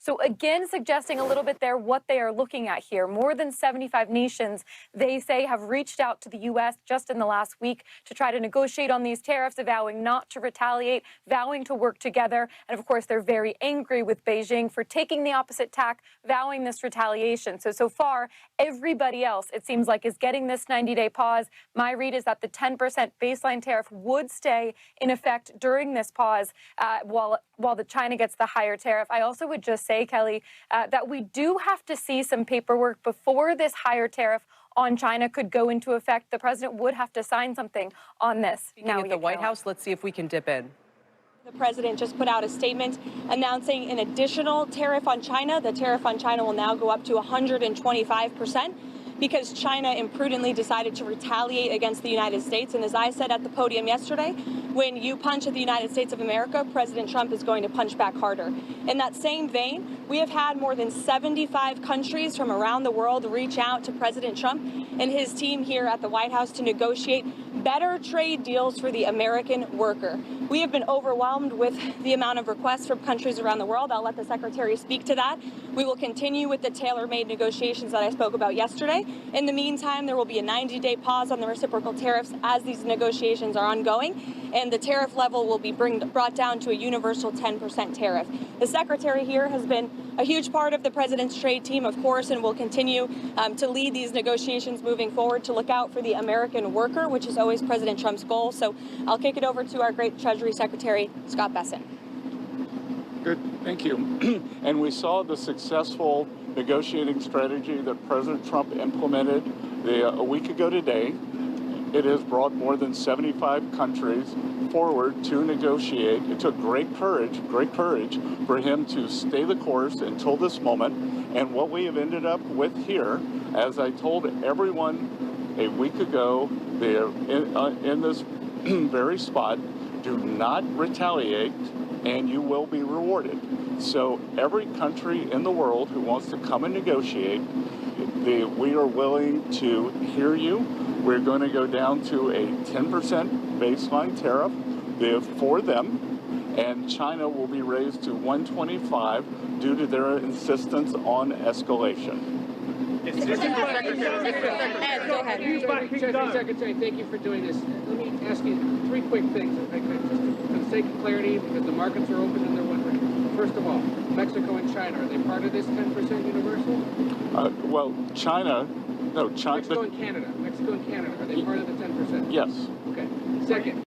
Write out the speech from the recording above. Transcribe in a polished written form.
So again, suggesting a little bit there what they are looking at here. More than 75 nations, they say, have reached out to the U.S. just in the last week to try to negotiate on these tariffs, vowing not to retaliate, vowing to work together. And of course, they're very angry with Beijing for taking the opposite tack, vowing this retaliation. So far, everybody else, it seems like, is getting this 90-day pause. My read is that the 10% baseline tariff would stay in effect during this pause while the China gets the higher tariff. I also would just say, Kelly, that we do have to see some paperwork before this higher tariff on China could go into effect. The president would have to sign something on this. Speaking at the White House, let's see if we can dip in. The president just put out a statement announcing an additional tariff on China. The tariff on China will now go up to 125%. because China imprudently decided to retaliate against the United States. And as I said at the podium yesterday, when you punch at the United States of America, President Trump is going to punch back harder. In that same vein, we have had more than 75 countries from around the world reach out to President Trump and his team here at the White House to negotiate better trade deals for the American worker. We have been overwhelmed with the amount of requests from countries around the world. I'll let the Secretary speak to that. We will continue with the tailor-made negotiations that I spoke about yesterday. In the meantime, there will be a 90-day pause on the reciprocal tariffs as these negotiations are ongoing, and the tariff level will be brought down to a universal 10% tariff. The Secretary here has been a huge part of the President's trade team, of course, and will continue to lead these negotiations moving forward to look out for the American worker, which is always President Trump's goal. So I'll kick it over to our great Treasury Secretary, Scott Bessent. Good, thank you. And we saw the successful negotiating strategy that President Trump implemented a week ago today. It has brought more than 75 countries forward to negotiate. It took great courage for him to stay the course until this moment. And what we have ended up with here, as I told everyone a week ago, in this very spot, do not retaliate and you will be rewarded. So every country in the world who wants to come and negotiate, we are willing to hear you. We're going to go down to a 10% baseline tariff for them, and China will be raised to 125 due to their insistence on escalation. Go ahead. Treasury Secretary, thank you for doing this. Let me ask you three quick things, if I could, just for the sake of clarity, because the markets are open and they're wondering. First of all, Mexico and China, are they part of this 10% universal? Well, China, no, China. Mexico and Canada, are they part of the 10%? Yes. Okay. Second.